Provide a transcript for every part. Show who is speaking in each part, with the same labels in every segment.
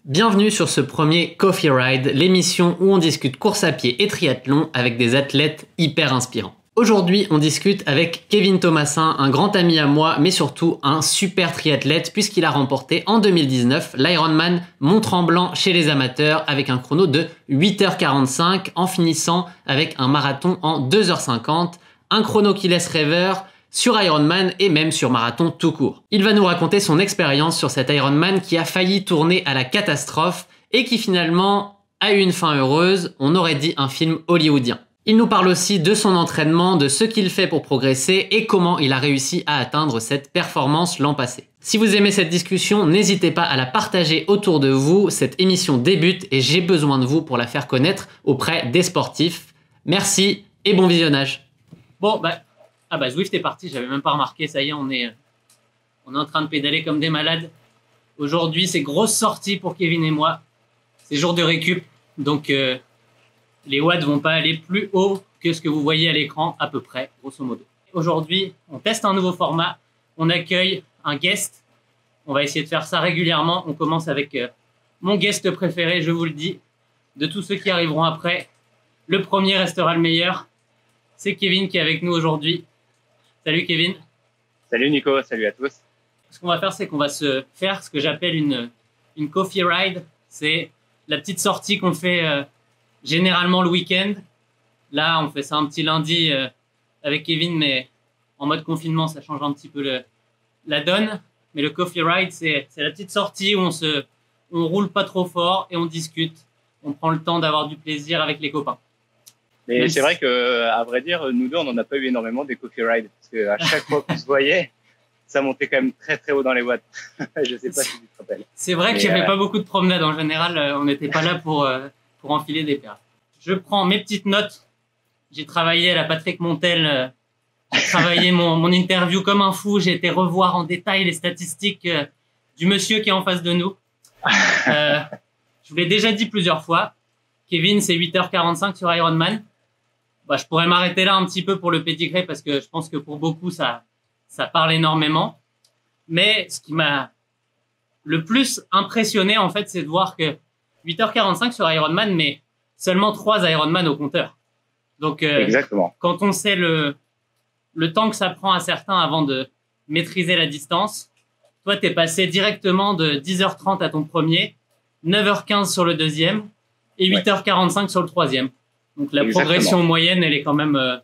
Speaker 1: Bienvenue sur ce premier Coffee Ride, l'émission où on discute course à pied et triathlon avec des athlètes hyper inspirants. Aujourd'hui, on discute avec Kevin Thomassin, un grand ami à moi, mais surtout un super triathlète puisqu'il a remporté en 2019 l'Ironman Mont-Tremblant chez les amateurs avec un chrono de 8h45 en finissant avec un marathon en 2h50, un chrono qui laisse rêveur sur Ironman et même sur marathon tout court. Il va nous raconter son expérience sur cet Ironman qui a failli tourner à la catastrophe et qui finalement a eu une fin heureuse, on aurait dit un film hollywoodien. Il nous parle aussi de son entraînement, de ce qu'il fait pour progresser et comment il a réussi à atteindre cette performance l'an passé. Si vous aimez cette discussion, n'hésitez pas à la partager autour de vous. Cette émission débute et j'ai besoin de vous pour la faire connaître auprès des sportifs. Merci et bon visionnage. Zwift est parti, j'avais même pas remarqué, ça y est, on est en train de pédaler comme des malades. Aujourd'hui, c'est grosse sortie pour Kevin et moi. C'est jour de récup, donc les watts vont pas aller plus haut que ce que vous voyez à l'écran, à peu près, grosso modo. Aujourd'hui, on teste un nouveau format, on accueille un guest. On va essayer de faire ça régulièrement. On commence avec mon guest préféré, je vous le dis. De tous ceux qui arriveront après, le premier restera le meilleur. C'est Kevin qui est avec nous aujourd'hui. Salut Kevin.
Speaker 2: Salut Nico, salut à tous.
Speaker 1: Ce qu'on va faire, c'est qu'on va se faire ce que j'appelle une coffee ride. C'est la petite sortie qu'on fait généralement le week-end. Là, on fait ça un petit lundi avec Kevin, mais en mode confinement, ça change un petit peu la donne. Mais le coffee ride, c'est la petite sortie où on roule pas trop fort et on discute. On prend le temps d'avoir du plaisir avec les copains.
Speaker 2: Mais c'est vrai que, à vrai dire, nous deux, on n'en a pas eu énormément des coffee rides. Parce qu'à chaque fois qu'on se voyait, ça montait quand même très très haut dans les watts. Je sais pas si tu te rappelles.
Speaker 1: C'est vrai qu'il n'y avait pas beaucoup de promenades. En général, on n'était pas là pour enfiler des perles. Je prends mes petites notes. J'ai travaillé à la Patrick Montel. J'ai travaillé mon interview comme un fou. J'ai été revoir en détail les statistiques du monsieur qui est en face de nous. Je vous l'ai déjà dit plusieurs fois. Kevin, c'est 8h45 sur Ironman. Je pourrais m'arrêter là un petit peu pour le pédigré parce que je pense que pour beaucoup, ça parle énormément. Mais ce qui m'a le plus impressionné, en fait, c'est de voir que 8h45 sur Ironman, mais seulement 3 Ironman au compteur. Donc,
Speaker 2: exactement.
Speaker 1: Quand on sait le temps que ça prend à certains avant de maîtriser la distance, toi, t'es passé directement de 10h30 à ton premier, 9h15 sur le deuxième et 8h45 sur le troisième. Donc, la progression moyenne, elle est quand même,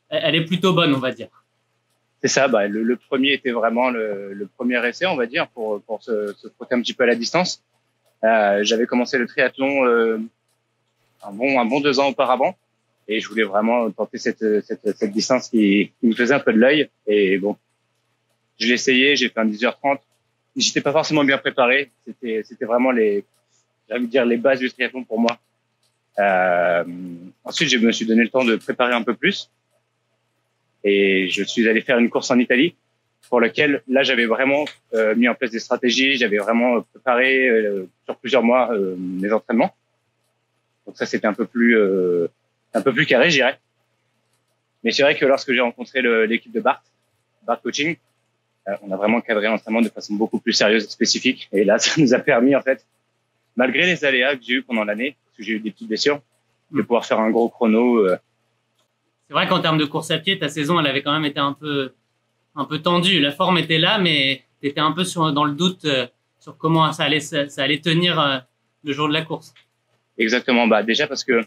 Speaker 1: elle est plutôt bonne, on va dire.
Speaker 2: C'est ça. Le premier était vraiment le premier essai, on va dire, pour se frotter un petit peu à la distance. J'avais commencé le triathlon un bon 2 ans auparavant, et je voulais vraiment tenter cette distance qui me faisait un peu de l'œil. Et bon, je l'ai essayé, j'ai fait un 10h30. J'étais pas forcément bien préparé. C'était vraiment les bases du triathlon pour moi. Ensuite, je me suis donné le temps de préparer un peu plus et je suis allé faire une course en Italie pour laquelle, là, j'avais vraiment mis en place des stratégies, j'avais vraiment préparé sur plusieurs mois mes entraînements. Donc ça, c'était un peu plus carré, je dirais. Mais c'est vrai que lorsque j'ai rencontré l'équipe de Bart Coaching, on a vraiment cadré l'entraînement de façon beaucoup plus sérieuse et spécifique. Et là, ça nous a permis, en fait, malgré les aléas que j'ai eu pendant l'année, parce que j'ai eu des petites blessures, de pouvoir faire un gros chrono.
Speaker 1: C'est vrai qu'en termes de course à pied, ta saison, elle avait quand même été un peu tendue. La forme était là, mais tu étais un peu dans le doute sur comment ça allait tenir le jour de la course.
Speaker 2: Exactement. Déjà parce que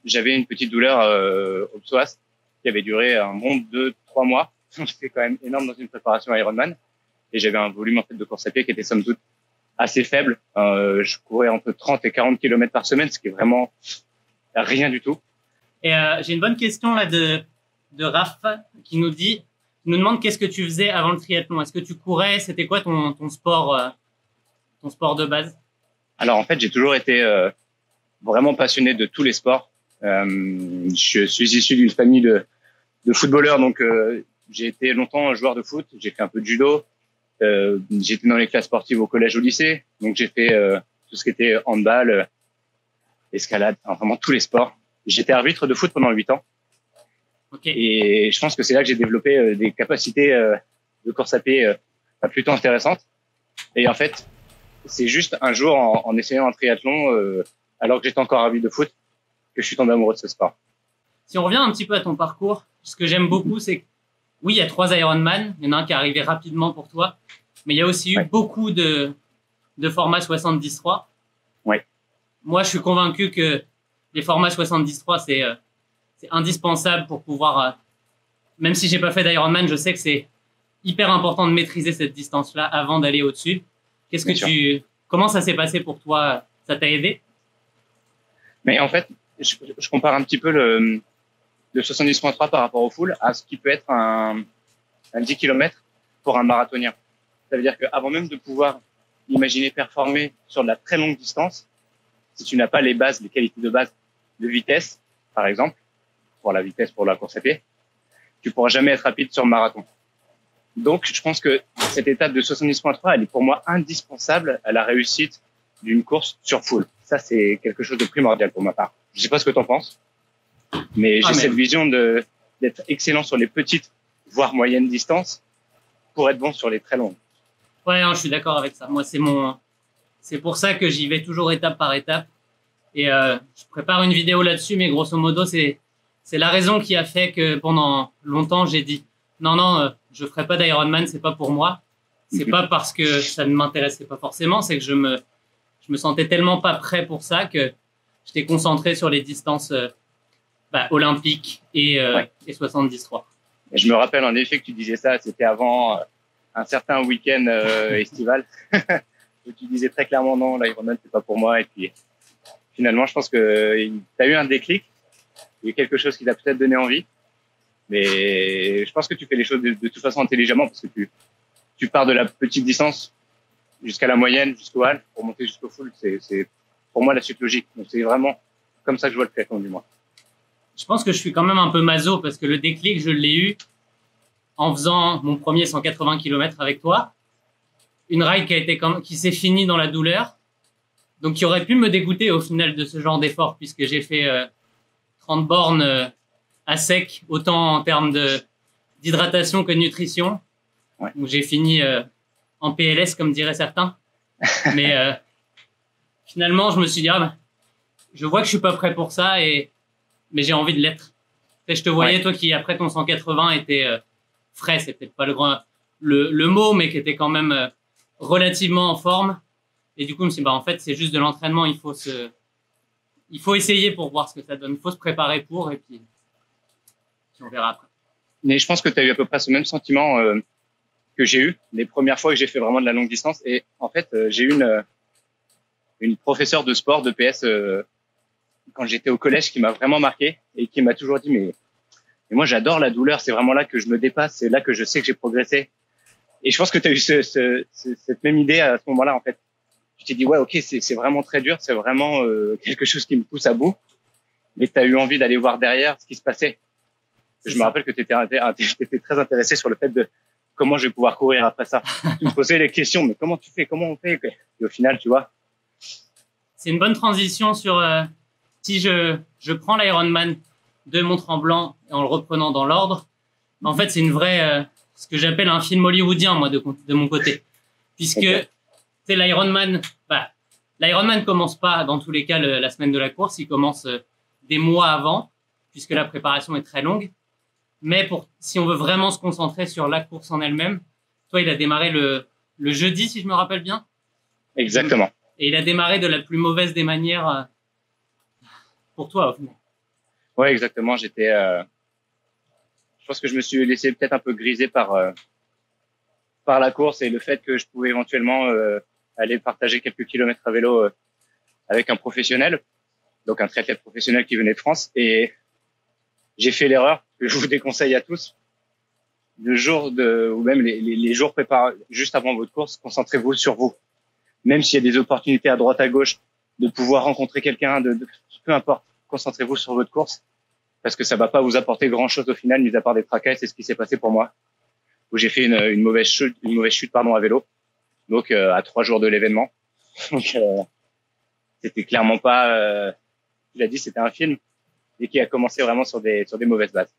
Speaker 2: j'avais une petite douleur au psoas qui avait duré un bon 2-3 mois. C'était quand même énorme dans une préparation Ironman. Et j'avais un volume en fait de course à pied qui était somme toute assez faible. Je courais entre 30 et 40 km par semaine, ce qui est vraiment rien du tout.
Speaker 1: Et j'ai une bonne question là de Raph qui nous demande qu'est-ce que tu faisais avant le triathlon. Est-ce que tu courais? C'était quoi ton sport de base?
Speaker 2: Alors en fait, j'ai toujours été vraiment passionné de tous les sports. Je suis issu d'une famille de footballeurs, donc j'ai été longtemps joueur de foot. J'ai fait un peu de judo. J'étais dans les classes sportives au collège, au lycée, donc j'ai fait tout ce qui était handball, escalade, vraiment tous les sports. J'étais arbitre de foot pendant 8 ans.
Speaker 1: Okay.
Speaker 2: Et je pense que c'est là que j'ai développé des capacités de course à pied plutôt intéressantes. Et en fait, c'est juste un jour en essayant un triathlon, alors que j'étais encore ravi de foot, que je suis tombé amoureux de ce sport.
Speaker 1: Si on revient un petit peu à ton parcours, ce que j'aime beaucoup, c'est que oui, il y a 3 Ironman. Il y en a un qui est arrivé rapidement pour toi, mais il y a aussi eu beaucoup de formats 73.
Speaker 2: Ouais.
Speaker 1: Moi, je suis convaincu que les formats 73, c'est indispensable pour pouvoir, même si j'ai pas fait d'Ironman, je sais que c'est hyper important de maîtriser cette distance-là avant d'aller au-dessus. Comment ça s'est passé pour toi? Ça t'a aidé?
Speaker 2: Mais en fait, je compare un petit peu le 70.3 par rapport au full à ce qui peut être un 10 km pour un marathonien. Ça veut dire qu'avant même de pouvoir imaginer performer sur de la très longue distance, si tu n'as pas les bases, les qualités de base de vitesse, par exemple, pour la vitesse pour la course à pied, tu pourras jamais être rapide sur le marathon. Donc, je pense que cette étape de 70.3, elle est pour moi indispensable à la réussite d'une course sur full. Ça, c'est quelque chose de primordial pour ma part. Je sais pas ce que tu en penses, mais j'ai cette vision d'être excellent sur les petites, voire moyennes distances pour être bon sur les très longues.
Speaker 1: Ouais, non, je suis d'accord avec ça. Moi, c'est pour ça que j'y vais toujours étape par étape. Et je prépare une vidéo là-dessus, mais grosso modo, c'est la raison qui a fait que pendant longtemps, j'ai dit non, je ferai pas d'Ironman, c'est pas pour moi. C'est pas parce que ça ne m'intéressait pas forcément, c'est que je me sentais tellement pas prêt pour ça que j'étais concentré sur les distances olympiques et 73.
Speaker 2: Et je me rappelle en effet que tu disais ça, c'était avant un certain week-end estival où tu disais très clairement non, l'Ironman c'est pas pour moi. Et puis finalement, je pense que tu as eu un déclic, il y a quelque chose qui t'a peut-être donné envie. Mais je pense que tu fais les choses de toute façon intelligemment parce que tu pars de la petite distance jusqu'à la moyenne, jusqu'au half, pour monter jusqu'au full. C'est pour moi la suite logique. Donc c'est vraiment comme ça que je vois le triathlon du moins.
Speaker 1: Je pense que je suis quand même un peu maso parce que le déclic, je l'ai eu en faisant mon premier 180 km avec toi. Une ride qui s'est finie dans la douleur. Donc qui aurait pu me dégoûter au final de ce genre d'effort puisque j'ai fait 30 bornes à sec, autant en termes d'hydratation que de nutrition.
Speaker 2: Ouais.
Speaker 1: Donc j'ai fini en PLS, comme diraient certains. Mais finalement, je me suis dit, je vois que je suis pas prêt pour ça, mais j'ai envie de l'être. Je te voyais, toi, qui après ton 180 était frais, c'est peut-être pas le mot, mais qui était quand même relativement en forme. Et du coup, je me suis dit, en fait, c'est juste de l'entraînement, il faut essayer pour voir ce que ça donne. Il faut se préparer pour, et puis on verra après.
Speaker 2: Mais je pense que tu as eu à peu près ce même sentiment que j'ai eu les premières fois que j'ai fait vraiment de la longue distance. Et en fait, j'ai eu une professeure de sport, de PS, quand j'étais au collège, qui m'a vraiment marqué et qui m'a toujours dit, mais moi, j'adore la douleur. C'est vraiment là que je me dépasse. C'est là que je sais que j'ai progressé. Et je pense que tu as eu cette même idée à ce moment-là, en fait. Je t'ai dit, ouais, ok, c'est vraiment très dur. C'est vraiment quelque chose qui me pousse à bout. Mais tu as eu envie d'aller voir derrière ce qui se passait. Je me rappelle que tu étais très intéressé sur le fait de comment je vais pouvoir courir après ça. Tu me posais les questions, mais comment tu fais, comment on fait? Et au final, tu vois.
Speaker 1: C'est une bonne transition sur si je prends l'Ironman de Mont-Tremblant et en le reprenant dans l'ordre. En fait, c'est une vraie, ce que j'appelle un film hollywoodien, moi, de mon côté. Puisque, c'est l'Ironman commence pas, dans tous les cas, la semaine de la course. Il commence des mois avant, puisque la préparation est très longue. Mais si on veut vraiment se concentrer sur la course en elle-même, toi, il a démarré le jeudi, si je me rappelle bien.
Speaker 2: Exactement.
Speaker 1: Et il a démarré de la plus mauvaise des manières pour toi, au final.
Speaker 2: Ouais, exactement. Je pense que je me suis laissé peut-être un peu griser par la course et le fait que je pouvais éventuellement aller partager quelques kilomètres à vélo avec un professionnel, donc un triathlète professionnel qui venait de France. Et j'ai fait l'erreur que je vous déconseille à tous. Le jour ou même les jours juste avant votre course, concentrez-vous sur vous. Même s'il y a des opportunités à droite, à gauche, de pouvoir rencontrer quelqu'un, peu importe, concentrez-vous sur votre course, parce que ça va pas vous apporter grand-chose au final, mis à part des tracas. C'est ce qui s'est passé pour moi, où j'ai fait une mauvaise chute, à vélo, donc à 3 jours de l'événement. Donc c'était clairement pas, il a dit, c'était un film et qui a commencé vraiment sur des mauvaises bases.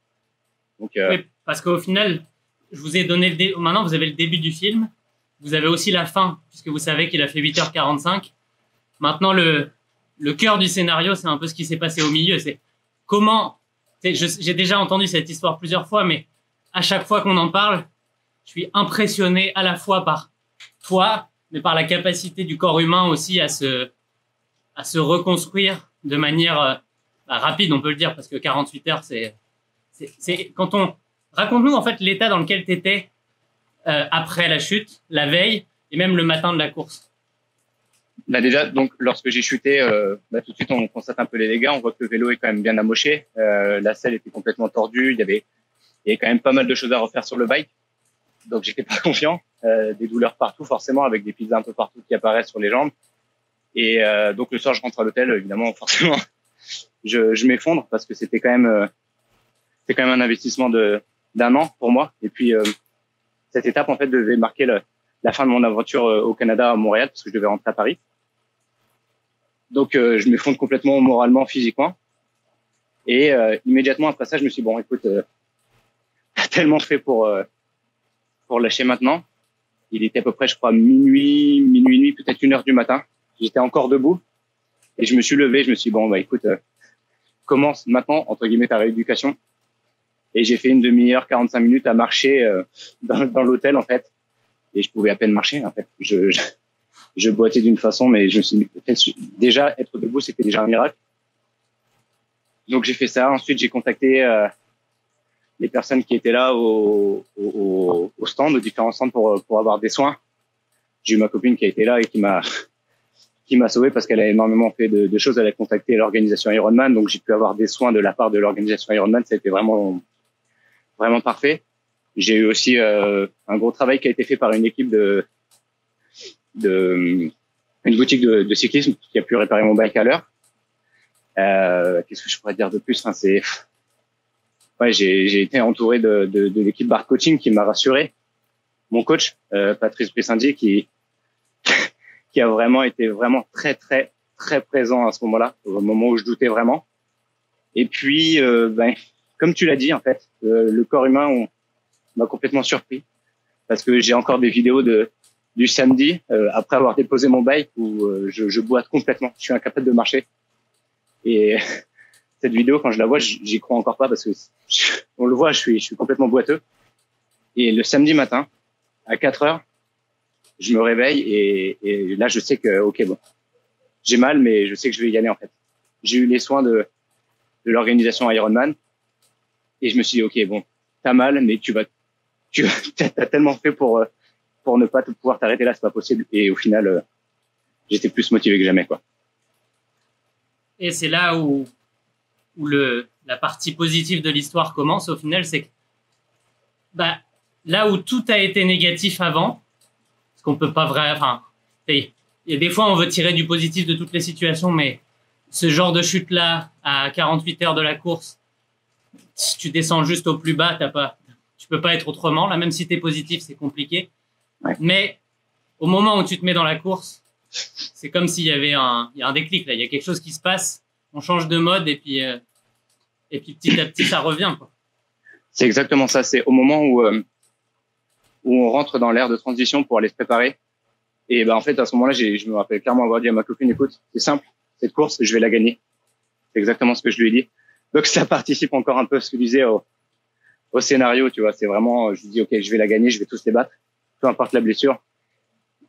Speaker 2: Donc
Speaker 1: oui, parce qu'au final, je vous ai donné maintenant vous avez le début du film, vous avez aussi la fin, puisque vous savez qu'il a fait 8h45. Maintenant, le cœur du scénario, c'est un peu ce qui s'est passé au milieu. C'est comment... J'ai déjà entendu cette histoire plusieurs fois, mais à chaque fois qu'on en parle, je suis impressionné à la fois par toi, mais par la capacité du corps humain aussi à se reconstruire de manière rapide, on peut le dire, parce que 48 heures, c'est quand on... Raconte-nous en fait l'état dans lequel tu étais après la chute, la veille et même le matin de la course.
Speaker 2: Là déjà, donc lorsque j'ai chuté, tout de suite on constate un peu les dégâts. On voit que le vélo est quand même bien amoché. La selle était complètement tordue. Il y avait quand même pas mal de choses à refaire sur le bike. Donc j'étais pas confiant. Des douleurs partout forcément, avec des pizzas un peu partout qui apparaissent sur les jambes. Et donc le soir je rentre à l'hôtel, évidemment forcément je m'effondre parce que c'était quand même un investissement d'un an pour moi. Et puis cette étape en fait devait marquer la fin de mon aventure au Canada, à Montréal, parce que je devais rentrer à Paris. Donc je m'effondre complètement moralement, physiquement. Et immédiatement après ça, je me suis dit, bon, écoute, t'as tellement fait pour lâcher maintenant. Il était à peu près, je crois, minuit, peut-être 1h du matin. J'étais encore debout. Et je me suis levé, je me suis dit, bon, écoute, commence maintenant, entre guillemets, ta rééducation. Et j'ai fait une demi-heure, 45 minutes à marcher dans l'hôtel, en fait. Et je pouvais à peine marcher, en fait. Je boitais d'une façon, mais je me suis dit, déjà, être debout, c'était déjà un miracle. Donc, j'ai fait ça. Ensuite, j'ai contacté les personnes qui étaient là au stand, aux différents stands pour avoir des soins. J'ai eu ma copine qui a été là et qui m'a sauvé parce qu'elle a énormément fait de choses. Elle a contacté l'organisation Ironman, donc j'ai pu avoir des soins de la part de l'organisation Ironman. Ça a été vraiment parfait. J'ai eu aussi un gros travail qui a été fait par une équipe une boutique de cyclisme qui a pu réparer mon bike à l'heure. Qu'est-ce que je pourrais dire de plus? Enfin, j'ai été entouré de l'équipe Bar Coaching qui m'a rassuré. Mon coach, Patrice Brissandi, qui a vraiment été très, très, très présent à ce moment-là, au moment où je doutais vraiment. Et puis, comme tu l'as dit, en fait, le corps humain m'a complètement surpris parce que j'ai encore des vidéos du samedi, après avoir déposé mon bike où je boite complètement. Je suis incapable de marcher. Et cette vidéo, quand je la vois, j'y crois encore pas parce que on le voit, je suis complètement boiteux. Et le samedi matin, à 4 heures, je me réveille et là, je sais que, ok, bon, j'ai mal, mais je sais que je vais y aller, en fait. J'ai eu les soins de l'organisation Ironman et je me suis dit, ok, bon, t'as mal, mais t'as tellement fait pour ne pas pouvoir t'arrêter là, c'est pas possible. Et au final, j'étais plus motivé que jamais, quoi.
Speaker 1: Et c'est là où la partie positive de l'histoire commence, au final, c'est que, là où tout a été négatif avant, parce qu'on peut pas vraiment, enfin, il y a des fois, on veut tirer du positif de toutes les situations, mais ce genre de chute-là, à 48 heures de la course, si tu descends juste au plus bas, tu peux pas être autrement. Là, même si t'es positif, c'est compliqué. Ouais. Mais au moment où tu te mets dans la course, c'est comme s'il y avait il y a un déclic, là. Il y a quelque chose qui se passe, on change de mode et puis petit à petit, ça revient, quoi.
Speaker 2: C'est exactement ça. C'est au moment où on rentre dans l'ère de transition pour aller se préparer. Et en fait, à ce moment-là, je me rappelle clairement avoir dit à ma copine, écoute, c'est simple, cette course, je vais la gagner. C'est exactement ce que je lui ai dit. Donc, ça participe encore un peu à ce que je disais au scénario, tu vois. C'est vraiment, je lui dis, ok, je vais la gagner, je vais tous les battre, peu importe la blessure.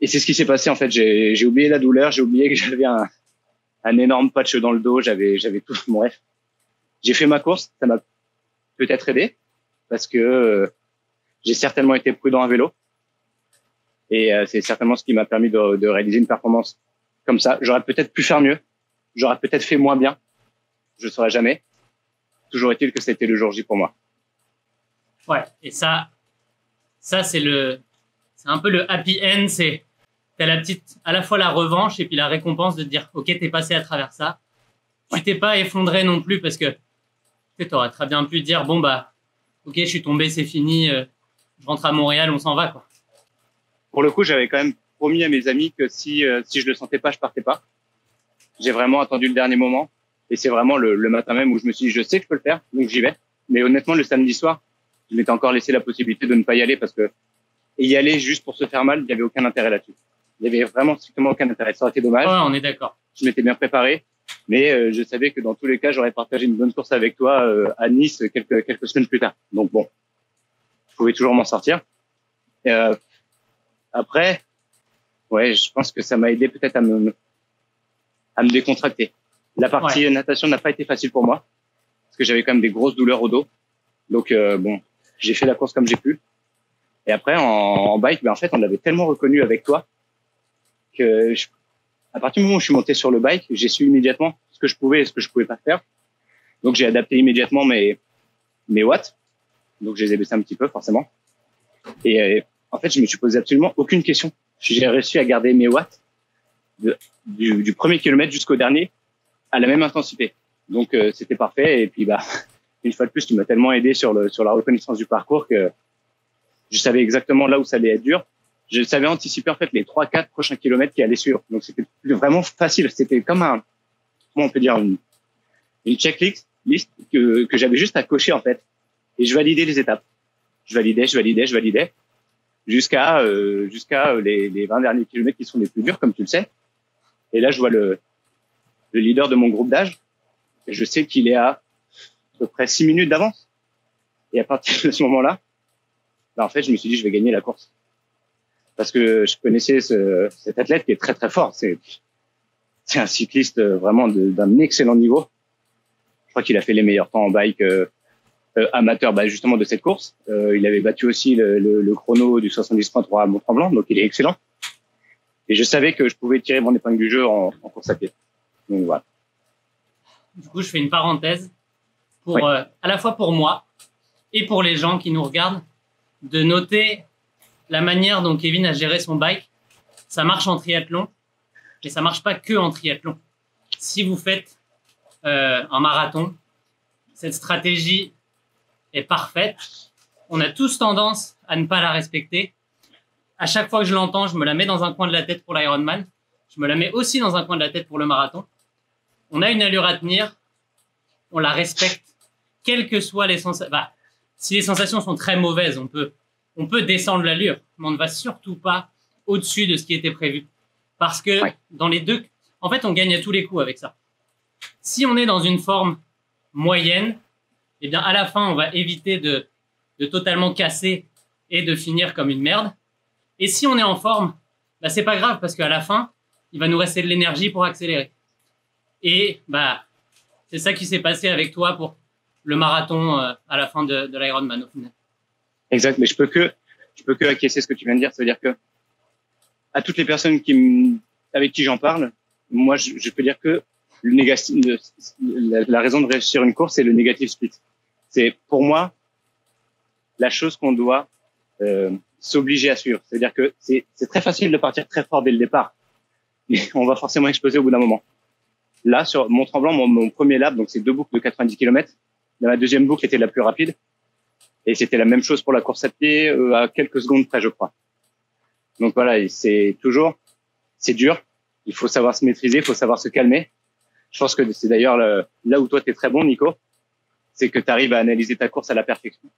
Speaker 2: Et c'est ce qui s'est passé, en fait. J'ai oublié la douleur, j'ai oublié que j'avais un énorme patch dans le dos, j'avais tout, bref. J'ai fait ma course, ça m'a peut-être aidé parce que j'ai certainement été prudent à vélo. Et c'est certainement ce qui m'a permis de réaliser une performance comme ça. J'aurais peut-être pu faire mieux. J'aurais peut-être fait moins bien. Je ne saurais jamais. Toujours est-il que c'était le jour J pour moi.
Speaker 1: Ouais. Et ça c'est un peu le happy end. T'as à la fois la revanche et puis la récompense de te dire, ok, t'es passé à travers ça. Ouais. Tu t'es pas effondré non plus parce que t'aurais très bien pu dire, bon, ok, je suis tombé, c'est fini. Je rentre à Montréal, on s'en va, quoi.
Speaker 2: Pour le coup, j'avais quand même promis à mes amis que si je le sentais pas, je partais pas. J'ai vraiment attendu le dernier moment. Et c'est vraiment le matin même où je me suis dit, je sais que je peux le faire, donc j'y vais. Mais honnêtement, le samedi soir, je m'étais encore laissé la possibilité de ne pas y aller parce que et y aller juste pour se faire mal, il n'y avait aucun intérêt là-dessus. Il n'y avait vraiment strictement aucun intérêt. Ça aurait été dommage.
Speaker 1: Ouais, on est d'accord.
Speaker 2: Je m'étais bien préparé, mais je savais que dans tous les cas, j'aurais partagé une bonne course avec toi à Nice quelques semaines plus tard. Donc bon, je pouvais toujours m'en sortir. Après, ouais, je pense que ça m'a aidé peut-être à me décontracter. La partie natation n'a pas été facile pour moi parce que j'avais quand même des grosses douleurs au dos. Donc bon, j'ai fait la course comme j'ai pu. Et après en bike, ben en fait, on l'avait tellement reconnu avec toi que à partir du moment où je suis monté sur le bike, j'ai su immédiatement ce que je pouvais et ce que je pouvais pas faire. Donc j'ai adapté immédiatement mes watts. Donc je les ai baissés un petit peu forcément. Et en fait, je me suis posé absolument aucune question. J'ai réussi à garder mes watts du premier kilomètre jusqu'au dernier à la même intensité. Donc c'était parfait. Et puis bah une fois de plus, tu m'as tellement aidé sur la reconnaissance du parcours que je savais exactement là où ça allait être dur. Je savais anticiper en fait les 3-4 prochains kilomètres qui allaient suivre. Donc c'était vraiment facile. C'était comme comment on peut dire, une checklist que j'avais juste à cocher en fait. Et je validais les étapes. Je validais jusqu'à les 20 derniers kilomètres qui sont les plus durs, comme tu le sais. Et là, je vois le leader de mon groupe d'âge. Et je sais qu'il est à peu près 6 minutes d'avance. Et à partir de ce moment-là, bah, en fait, je me suis dit, je vais gagner la course. Parce que je connaissais cet athlète qui est très, très fort. C'est un cycliste vraiment d'un excellent niveau. Je crois qu'il a fait les meilleurs temps en bike amateur, bah, justement, de cette course. Il avait battu aussi le chrono du 70.3 à Mont-Tremblant, donc il est excellent. Et je savais que je pouvais tirer mon épingle du jeu en course à pied. Donc voilà.
Speaker 1: Du coup, je fais une parenthèse pour à la fois pour moi et pour les gens qui nous regardent, de noter la manière dont Kevin a géré son bike. Ça marche en triathlon, mais ça marche pas que en triathlon. Si vous faites un marathon, cette stratégie est parfaite. On a tous tendance à ne pas la respecter. À chaque fois que je l'entends, je me la mets dans un coin de la tête pour l'Ironman. Je me la mets aussi dans un coin de la tête pour le marathon. On a une allure à tenir. On la respecte. Quelles que soient les sensations. Bah, si les sensations sont très mauvaises, on peut descendre l'allure, mais on ne va surtout pas au-dessus de ce qui était prévu. Parce que dans les deux, en fait, on gagne à tous les coups avec ça. Si on est dans une forme moyenne, eh bien, à la fin, on va éviter de totalement casser et de finir comme une merde. Et si on est en forme, bah, c'est pas grave parce qu'à la fin, il va nous rester de l'énergie pour accélérer. Et, bah, c'est ça qui s'est passé avec toi pour le marathon à la fin de l'Ironman, au final.
Speaker 2: Exact. Mais je peux que acquiescer ce que tu viens de dire. Ça veut dire que, à toutes les personnes avec qui j'en parle, moi, je peux dire que la raison de réussir une course, c'est le negative split. C'est, pour moi, la chose qu'on doit s'obliger à suivre. C'est-à-dire que c'est très facile de partir très fort dès le départ, mais on va forcément exploser au bout d'un moment. Là, sur Mont-Tremblant, mon premier lap, donc c'est 2 boucles de 90 km. La deuxième boucle était la plus rapide. Et c'était la même chose pour la course à pied, à quelques secondes près, je crois. Donc voilà, c'est dur. Il faut savoir se maîtriser, il faut savoir se calmer. Je pense que c'est d'ailleurs là où toi, tu es très bon, Nico. C'est que tu arrives à analyser ta course à la perfection.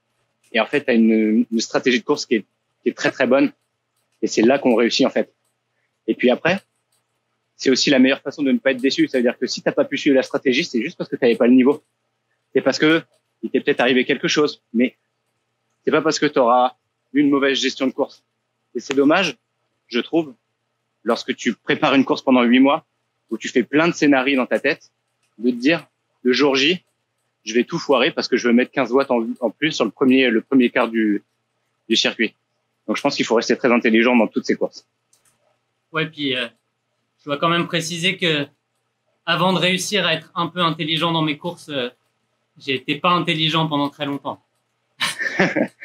Speaker 2: Et en fait, tu as une stratégie de course qui est très, très bonne. Et c'est là qu'on réussit, en fait. Et puis après, c'est aussi la meilleure façon de ne pas être déçu. Ça veut dire que si t'as pas pu suivre la stratégie, c'est juste parce que tu n'avais pas le niveau. C'est parce que il t'est peut-être arrivé quelque chose. Mais c'est pas parce que tu auras eu une mauvaise gestion de course. Et c'est dommage, je trouve, lorsque tu prépares une course pendant 8 mois, où tu fais plein de scénarios dans ta tête, de te dire, le jour J, je vais tout foirer parce que je veux mettre 15 watts en plus sur le premier quart du circuit. Donc je pense qu'il faut rester très intelligent dans toutes ces courses.
Speaker 1: Ouais, puis je dois quand même préciser que avant de réussir à être un peu intelligent dans mes courses, j'ai été pas intelligent pendant très longtemps.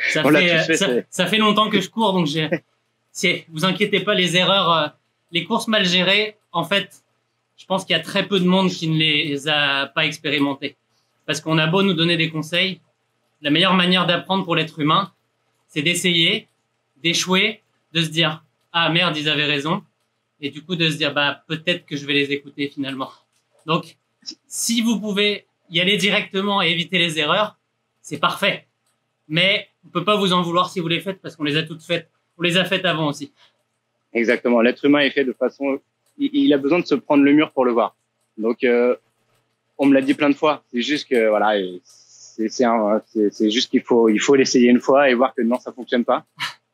Speaker 1: Ça fait longtemps que je cours, donc vous inquiétez pas, les erreurs, les courses mal gérées, en fait, je pense qu'il y a très peu de monde qui ne les a pas expérimentées. Parce qu'on a beau nous donner des conseils, la meilleure manière d'apprendre pour l'être humain, c'est d'essayer, d'échouer, de se dire « Ah merde, ils avaient raison », et du coup de se dire « Bah peut-être que je vais les écouter finalement ». Donc, si vous pouvez y aller directement et éviter les erreurs, c'est parfait. Mais on peut pas vous en vouloir si vous les faites parce qu'on les a toutes faites On les a faites avant aussi.
Speaker 2: Exactement. L'être humain est fait de façon, il a besoin de se prendre le mur pour le voir. Donc, on me l'a dit plein de fois. C'est juste que, voilà, c'est juste qu'il faut l'essayer une fois et voir que non, ça fonctionne pas.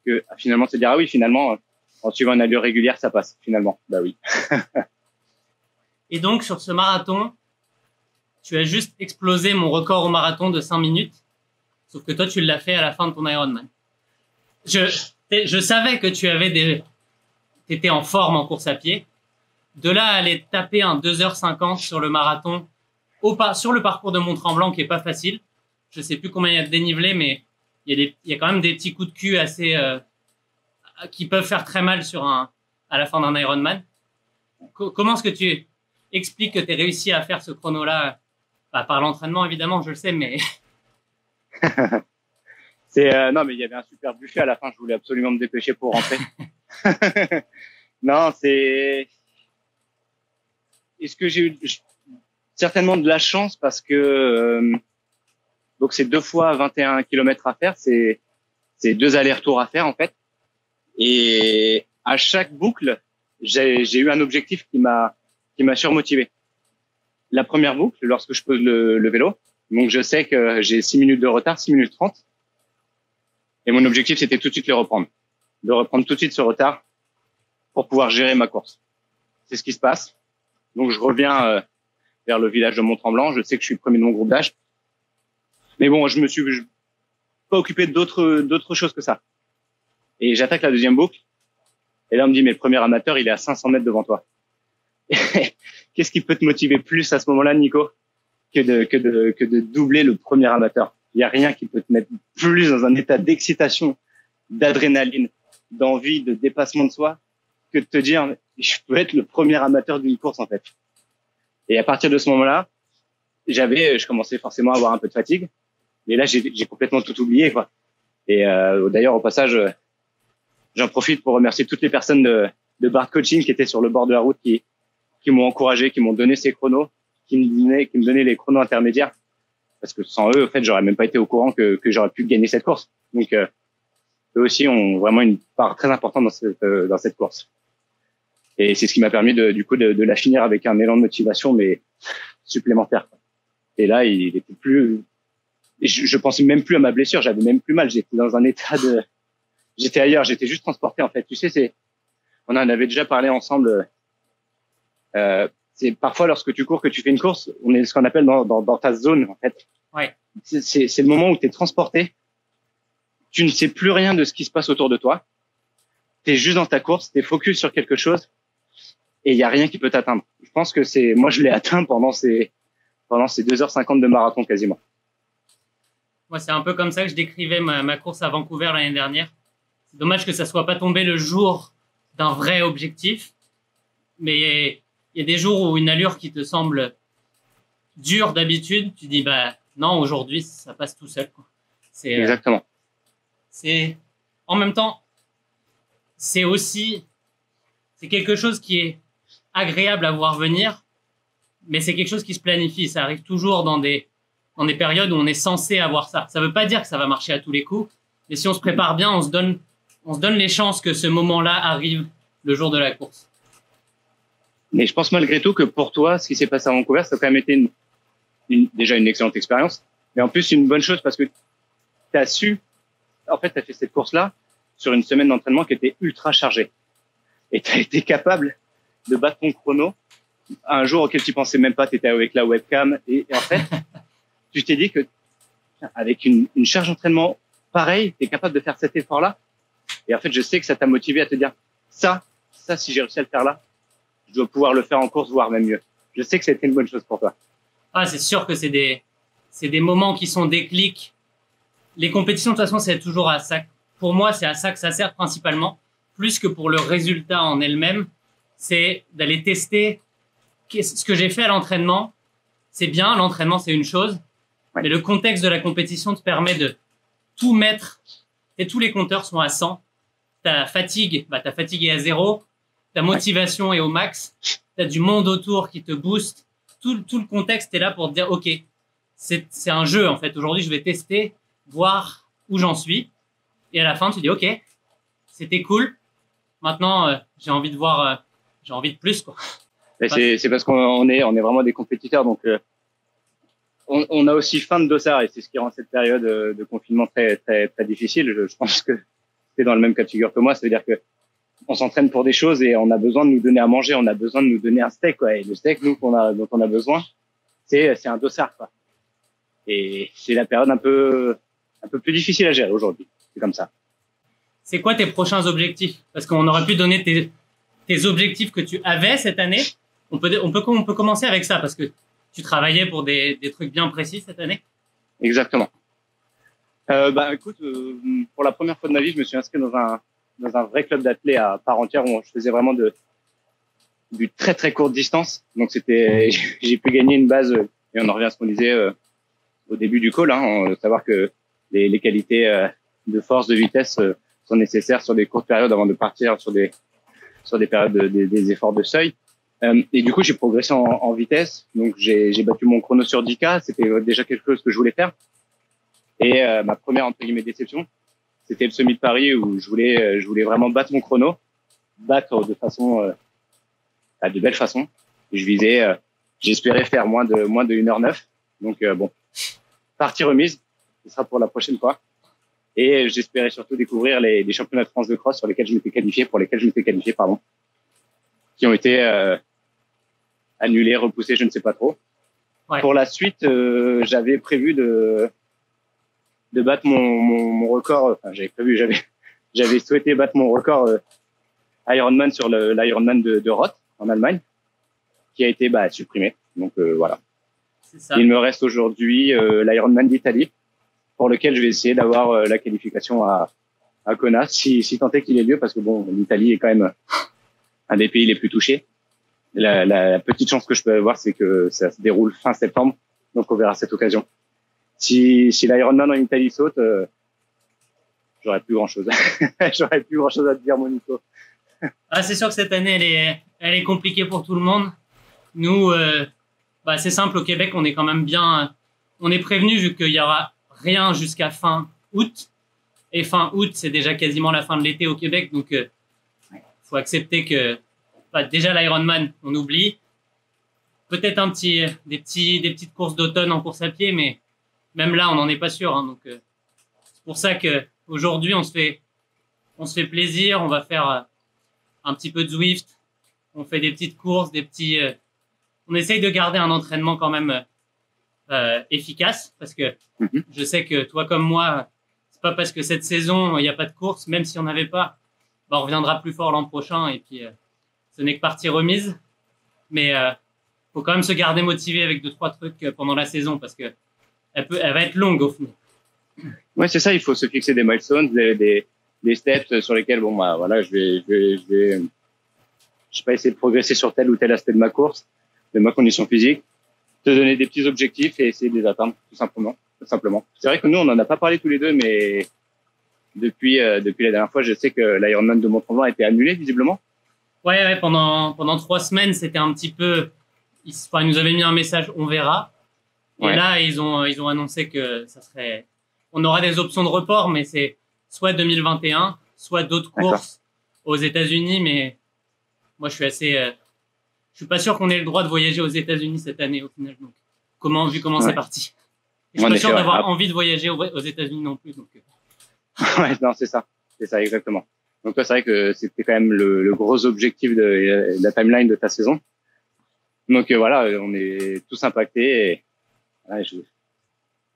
Speaker 2: Que finalement, se dire, ah oui, finalement, en suivant une allure régulière, ça passe. Finalement, bah oui.
Speaker 1: Et donc, sur ce marathon, tu as juste explosé mon record au marathon de 5 minutes. Sauf que toi, tu l'as fait à la fin de ton Ironman. Je savais que t'étais en forme en course à pied. De là à aller taper un 2h50 sur le marathon, sur le parcours de Mont-Tremblant, qui est pas facile. Je sais plus combien il y a de dénivelé, mais il y a quand même des petits coups de cul assez, qui peuvent faire très mal à la fin d'un Ironman. Comment est-ce que tu expliques que tu as réussi à faire ce chrono-là? Par l'entraînement, évidemment, je le sais, mais...
Speaker 2: Non, mais il y avait un super buffet à la fin. Je voulais absolument me dépêcher pour rentrer. Non, est-ce que j'ai eu certainement de la chance parce que donc c'est 2 fois 21 km à faire, c'est 2 allers-retours à faire en fait. Et à chaque boucle, j'ai eu un objectif qui m'a surmotivé. La première boucle, lorsque je pose le vélo, donc je sais que j'ai 6 minutes de retard, 6 minutes 30. Et mon objectif, c'était tout de suite de reprendre tout de suite ce retard pour pouvoir gérer ma course. C'est ce qui se passe. Donc, je reviens vers le village de Mont-Tremblant. Je sais que je suis le premier de mon groupe d'âge. Mais bon, je me suis pas occupé d'autres choses que ça. Et j'attaque la deuxième boucle. Et là, on me dit, mais le premier amateur, il est à 500 mètres devant toi. Qu'est-ce qui peut te motiver plus à ce moment-là, Nico, que de doubler le premier amateur? Il n'y a rien qui peut te mettre plus dans un état d'excitation, d'adrénaline, d'envie, de dépassement de soi, que de te dire, je peux être le premier amateur d'une course, en fait. Et à partir de ce moment-là, je commençais forcément à avoir un peu de fatigue. Mais là, j'ai complètement tout oublié, quoi. Et d'ailleurs, au passage, j'en profite pour remercier toutes les personnes de Bard Coaching qui étaient sur le bord de la route, qui m'ont encouragé, qui m'ont donné ces chronos, qui me donnaient les chronos intermédiaires. Parce que sans eux, en fait, j'aurais même pas été au courant que j'aurais pu gagner cette course. Donc, eux aussi ont vraiment une part très importante dans cette course. Et c'est ce qui m'a permis du coup de la finir avec un élan de motivation, mais supplémentaire. Et là, il était plus, je pensais même plus à ma blessure, j'avais même plus mal, j'étais dans un état j'étais ailleurs, j'étais juste transporté, en fait. Tu sais, on en avait déjà parlé ensemble, c'est parfois lorsque tu cours, que tu fais une course, on est ce qu'on appelle dans ta zone, en fait.
Speaker 1: Ouais.
Speaker 2: C'est le moment où tu es transporté. Tu ne sais plus rien de ce qui se passe autour de toi. Tu es juste dans ta course, tu es focus sur quelque chose et il y a rien qui peut t'atteindre. Je pense que moi je l'ai atteint pendant ces 2h50 de marathon quasiment.
Speaker 1: Moi, c'est un peu comme ça que je décrivais ma course à Vancouver l'année dernière. C'est dommage que ça soit pas tombé le jour d'un vrai objectif, mais il y a des jours où une allure qui te semble dure d'habitude, tu dis bah non, aujourd'hui ça passe tout seul, quoi.
Speaker 2: Exactement.
Speaker 1: En même temps, c'est quelque chose qui est agréable à voir venir, mais c'est quelque chose qui se planifie. Ça arrive toujours dans des périodes où on est censé avoir ça. Ça veut pas dire que ça va marcher à tous les coups, mais si on se prépare bien, on se donne les chances que ce moment-là arrive le jour de la course.
Speaker 2: Mais je pense malgré tout que pour toi, ce qui s'est passé à Vancouver, ça a quand même été déjà une excellente expérience, mais en plus une bonne chose parce que tu as fait cette course-là sur une semaine d'entraînement qui était ultra chargée. Et tu as été capable de battre ton chrono un jour auquel tu pensais même pas, tu étais avec la webcam. Et en fait, tu t'es dit que avec une charge d'entraînement pareille, tu es capable de faire cet effort-là. Et en fait, je sais que ça t'a motivé à te dire, ça, si j'ai réussi à le faire là, je dois pouvoir le faire en course, voire même mieux. Je sais que c'était une bonne chose pour toi.
Speaker 1: Ah, c'est sûr que c'est des moments qui sont déclics. Les compétitions, de toute façon, c'est toujours à ça. Pour moi, c'est à ça que ça sert principalement, plus que pour le résultat en elle-même. C'est d'aller tester ce que j'ai fait à l'entraînement. C'est bien, l'entraînement, c'est une chose. Ouais. Mais le contexte de la compétition te permet de tout mettre. Et tous les compteurs sont à 100. Ta fatigue est à 0. Ta motivation est au max. Tu as du monde autour qui te booste. Tout le contexte est là pour te dire, OK, c'est un jeu, en fait. Aujourd'hui, je vais tester, voir où j'en suis. Et à la fin, tu dis, OK, c'était cool. Maintenant, j'ai envie de voir, j'ai envie de plus, quoi.
Speaker 2: C'est parce qu'on est vraiment des compétiteurs, donc on a aussi faim de dossard, et c'est ce qui rend cette période de confinement très très très difficile. Je pense que c'est dans le même cas de figure que moi, ça veut dire que on s'entraîne pour des choses et on a besoin de nous donner à manger, on a besoin de nous donner un steak, quoi. Et le steak, nous, dont on a besoin, c'est un dossard, quoi. Et c'est la période un peu plus difficile à gérer aujourd'hui. C'est comme ça.
Speaker 1: C'est quoi tes prochains objectifs? Parce qu'on aurait pu donner tes objectifs que tu avais cette année. On peut commencer avec ça parce que tu travaillais pour des trucs bien précis cette année.
Speaker 2: Exactement. Écoute, pour la première fois de ma vie, je me suis inscrit dans un vrai club d'athlètes à part entière où je faisais vraiment du très très courte distance. Donc j'ai pu gagner une base, et on en revient à ce qu'on disait au début du call, savoir que les qualités de force, de vitesse sont nécessaires sur des courtes périodes avant de partir sur des périodes des efforts de seuil. Et du coup, j'ai progressé en vitesse. Donc j'ai battu mon chrono sur 10K. C'était déjà quelque chose que je voulais faire. Et ma première entre guillemets déception, c'était le semi de Paris où je voulais vraiment battre mon chrono, battre de façon de belle façon. J'espérais faire moins de 1h09. Donc bon, partie remise, ce sera pour la prochaine fois. Et j'espérais surtout découvrir les championnats de France de cross pour lesquels je m'étais qualifié, qui ont été annulés, repoussés, je ne sais pas trop. Ouais. Pour la suite, j'avais prévu de battre mon record. Enfin, j'avais souhaité battre mon record Ironman sur l'Ironman de Roth en Allemagne, qui a été supprimé. Donc voilà. C'est ça. Il me reste aujourd'hui l'Ironman d'Italie, pour lequel je vais essayer d'avoir la qualification à Kona, si tant est qu'il ait lieu, parce que bon, l'Italie est quand même un des pays les plus touchés. La petite chance que je peux avoir, c'est que ça se déroule fin septembre, donc on verra cette occasion. Si l'Ironman en Italie saute, j'aurais plus grand chose. J'aurais plus grand chose à te dire, Monico. C'est sûr que cette année, elle est compliquée pour tout le monde. Nous, c'est simple, au Québec, on est quand même bien, on est prévenu vu qu'il y aura rien jusqu'à fin août. Et fin août, c'est déjà quasiment la fin de l'été au Québec, donc faut accepter que déjà l'Ironman, on oublie. Peut-être des petites courses d'automne en course à pied, mais même là, on n'en est pas sûr. Donc c'est pour ça que aujourd'hui, on se fait plaisir. On va faire un petit peu de Zwift. On fait des petites courses, on essaye de garder un entraînement quand même efficace, parce que je sais que toi comme moi, c'est pas parce que cette saison il n'y a pas de course, même si on n'avait pas, on reviendra plus fort l'an prochain, et puis ce n'est que partie remise. Mais faut quand même se garder motivé avec 2-3 trucs pendant la saison, parce que elle va être longue au final. Ouais, c'est ça, il faut se fixer des milestones, des steps sur lesquels je vais pas essayer de progresser sur tel ou tel aspect de ma course, de ma condition physique, te donner des petits objectifs et essayer de les atteindre tout simplement. C'est vrai que nous on en a pas parlé tous les deux, mais depuis la dernière fois, je sais que l'Ironman de Mont-Tremblant a été annulé visiblement. Ouais, pendant 3 semaines, c'était un petit peu, ils nous avaient mis un message, on verra. Et là, ils ont annoncé que on aura des options de report, mais c'est soit 2021, soit d'autres courses aux États-Unis. Mais moi, je suis pas sûr qu'on ait le droit de voyager aux États-Unis cette année au final. Donc, vu comment c'est parti. Et je suis pas sûr d'avoir envie de voyager aux États-Unis non plus. Donc. Ouais, non, c'est ça exactement. Donc toi, c'est vrai que c'était quand même le gros objectif de la timeline de ta saison. Donc voilà, on est tous impactés. Et,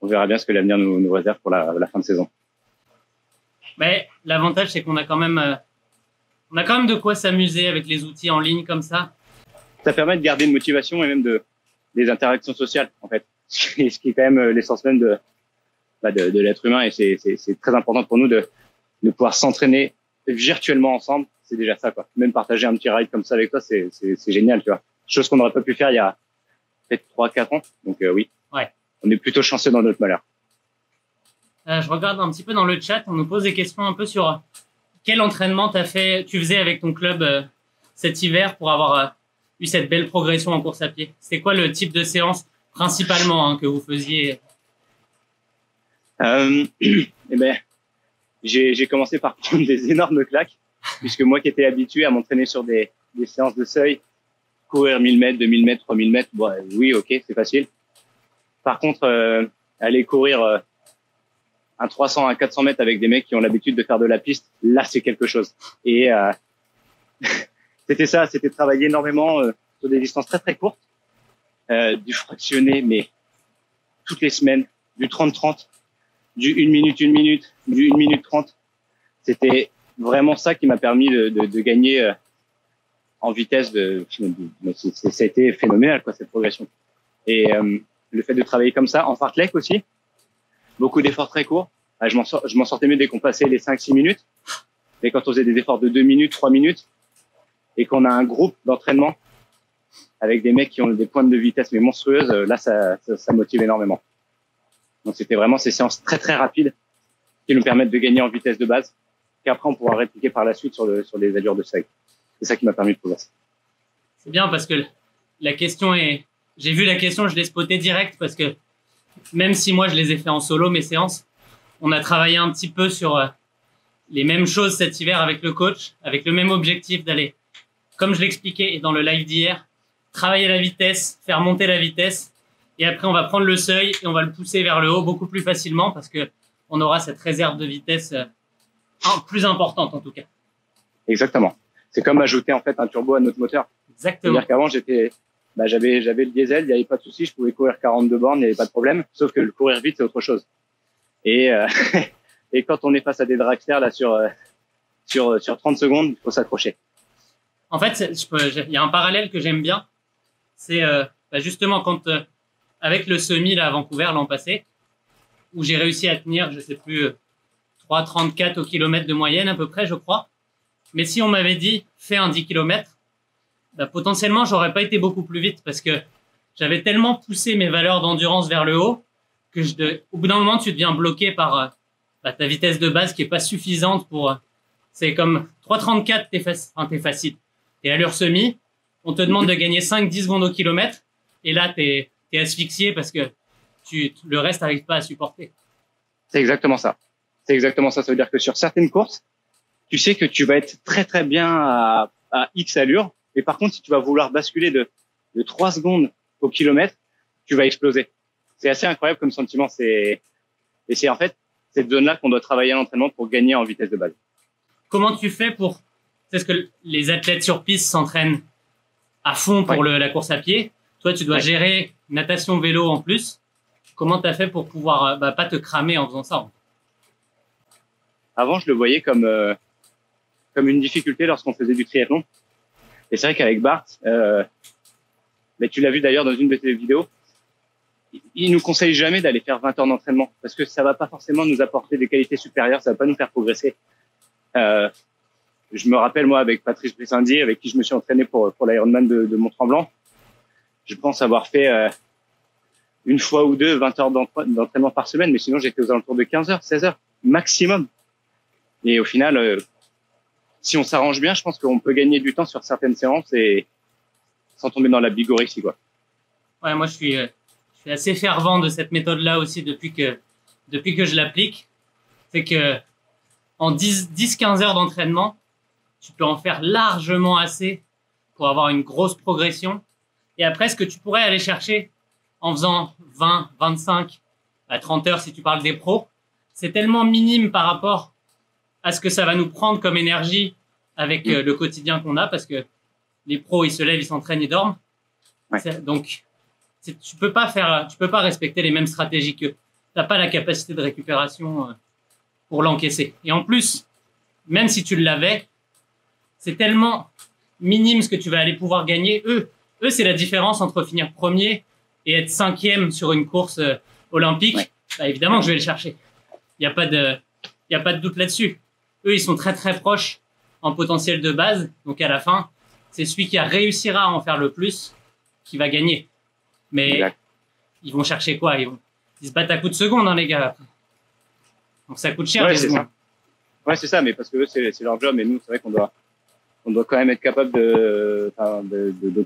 Speaker 2: on verra bien ce que l'avenir nous réserve pour la fin de saison. Mais l'avantage, c'est qu'on a quand même de quoi s'amuser avec les outils en ligne comme ça. Ça permet de garder une motivation et même des interactions sociales, en fait. Ce qui est quand même l'essence même de l'être humain, et c'est très important pour nous de pouvoir s'entraîner virtuellement ensemble. C'est déjà ça, quoi. Même partager un petit ride comme ça avec toi, c'est génial, tu vois. Chose qu'on n'aurait pas pu faire il y a peut-être 3-4 ans. Donc oui. Ouais. On est plutôt chanceux dans notre malheur. Je regarde un petit peu dans le chat, on nous pose des questions un peu sur quel entraînement tu faisais avec ton club cet hiver pour avoir eu cette belle progression en course à pied. C'était quoi le type de séance principalement que vous faisiez? j'ai commencé par prendre des énormes claques, puisque moi qui étais habitué à m'entraîner sur des séances de seuil, courir 1000 mètres, 2000 mètres, 3000 mètres, bon, oui, ok, c'est facile. Par contre, aller courir un 300, un 400 mètres avec des mecs qui ont l'habitude de faire de la piste, là, c'est quelque chose. Et c'était ça, c'était travailler énormément sur des distances très, très courtes, du fractionné, mais toutes les semaines, du 30-30, du 1 minute, 1 minute, du 1 minute 30. C'était vraiment ça qui m'a permis de gagner en vitesse. Ça a été phénoménal, quoi, cette progression. Et le fait de travailler comme ça, en fartlek aussi, beaucoup d'efforts très courts. Je m'en sortais mieux dès qu'on passait les 5-6 minutes. Mais quand on faisait des efforts de 2 minutes, 3 minutes, et qu'on a un groupe d'entraînement avec des mecs qui ont des pointes de vitesse mais monstrueuses, là, ça motive énormément. Donc, c'était vraiment ces séances très, très rapides qui nous permettent de gagner en vitesse de base, qu'après, on pourra répliquer par la suite sur les allures de seuil. C'est ça qui m'a permis de progresser.
Speaker 1: C'est bien parce que la question est... J'ai vu la question, je l'ai spotée direct parce que même si moi, je les ai fait en solo, mes séances, on a travaillé un petit peu sur les mêmes choses cet hiver avec le coach, avec le même objectif d'aller, comme je l'expliquais dans le live d'hier, travailler la vitesse, faire monter la vitesse. Et après, on va prendre le seuil et on va le pousser vers le haut beaucoup plus facilement parce que on aura cette réserve de vitesse plus importante en tout cas.
Speaker 2: Exactement. C'est comme ajouter en fait un turbo à notre moteur.
Speaker 1: Exactement.
Speaker 2: C'est-à-dire qu'avant, j'avais le diesel, il n'y avait pas de souci, je pouvais courir 42 bornes, il n'y avait pas de problème. Sauf que le courir vite, c'est autre chose. Et et quand on est face à des dragsters là sur 30 secondes, il faut s'accrocher.
Speaker 1: En fait, il y a un parallèle que j'aime bien. C'est justement quand avec le semi là à Vancouver l'an passé, où j'ai réussi à tenir, je sais plus, 3,34 au kilomètre de moyenne à peu près, je crois. Mais si on m'avait dit fais un 10 km, potentiellement j'aurais pas été beaucoup plus vite parce que j'avais tellement poussé mes valeurs d'endurance vers le haut que au bout d'un moment tu deviens bloqué par ta vitesse de base qui est pas suffisante pour. C'est comme 3,34, t'es facile. T'es allure semi, on te demande de gagner 5-10 secondes au kilomètre et là t'es asphyxié parce que le reste n'arrive pas à supporter.
Speaker 2: C'est exactement ça. C'est exactement ça. Ça veut dire que sur certaines courses, tu sais que tu vas être très très bien à X allure. Mais par contre, si tu vas vouloir basculer de 3 secondes au kilomètre, tu vas exploser. C'est assez incroyable comme sentiment. Et c'est en fait cette zone-là qu'on doit travailler à l'entraînement pour gagner en vitesse de base.
Speaker 1: Comment tu fais pour... C'est ce que les athlètes sur piste s'entraînent à fond pour la course à pied. Toi, tu dois gérer natation, vélo en plus. Comment tu as fait pour pouvoir pas te cramer en faisant ça?
Speaker 2: Avant, je le voyais comme une difficulté lorsqu'on faisait du triathlon. Et c'est vrai qu'avec Bart, mais tu l'as vu d'ailleurs dans une de tes vidéos, il nous conseille jamais d'aller faire 20 heures d'entraînement parce que ça va pas forcément nous apporter des qualités supérieures, ça va pas nous faire progresser. Je me rappelle, moi, avec Patrice Brissindi, avec qui je me suis entraîné pour l'Ironman de Mont-Tremblant, je pense avoir fait une fois ou deux 20 heures d'entraînement par semaine, mais sinon j'étais aux alentours de 15 heures, 16 heures maximum. Et au final, si on s'arrange bien, je pense qu'on peut gagner du temps sur certaines séances et sans tomber dans la bigorexie, quoi.
Speaker 1: Ouais, moi je suis assez fervent de cette méthode-là aussi depuis que je l'applique. C'est que en 10-15 heures d'entraînement, tu peux en faire largement assez pour avoir une grosse progression. Et après, ce que tu pourrais aller chercher en faisant 20, 25 à 30 heures si tu parles des pros, c'est tellement minime par rapport à ce que ça va nous prendre comme énergie avec le quotidien qu'on a, parce que les pros, ils se lèvent, ils s'entraînent, ils dorment. Ouais. Donc, tu peux pas respecter les mêmes stratégies qu'eux. T'as pas la capacité de récupération pour l'encaisser. Et en plus, même si tu l'avais, c'est tellement minime ce que tu vas aller pouvoir gagner. Eux, c'est la différence entre finir premier et être 5e sur une course olympique. Ouais. Évidemment que je vais le chercher. Il y a pas de doute là-dessus. Eux, ils sont très très proches en potentiel de base. Donc à la fin, c'est celui qui réussira à en faire le plus qui va gagner. Mais ils vont chercher quoi? Ils se battent à coups de seconde, hein, les gars. Donc ça coûte cher.
Speaker 2: Ouais, c'est ça. Ouais, c'est ça. Mais parce que eux, c'est leur job. Et nous, c'est vrai qu'on doit quand même être capable de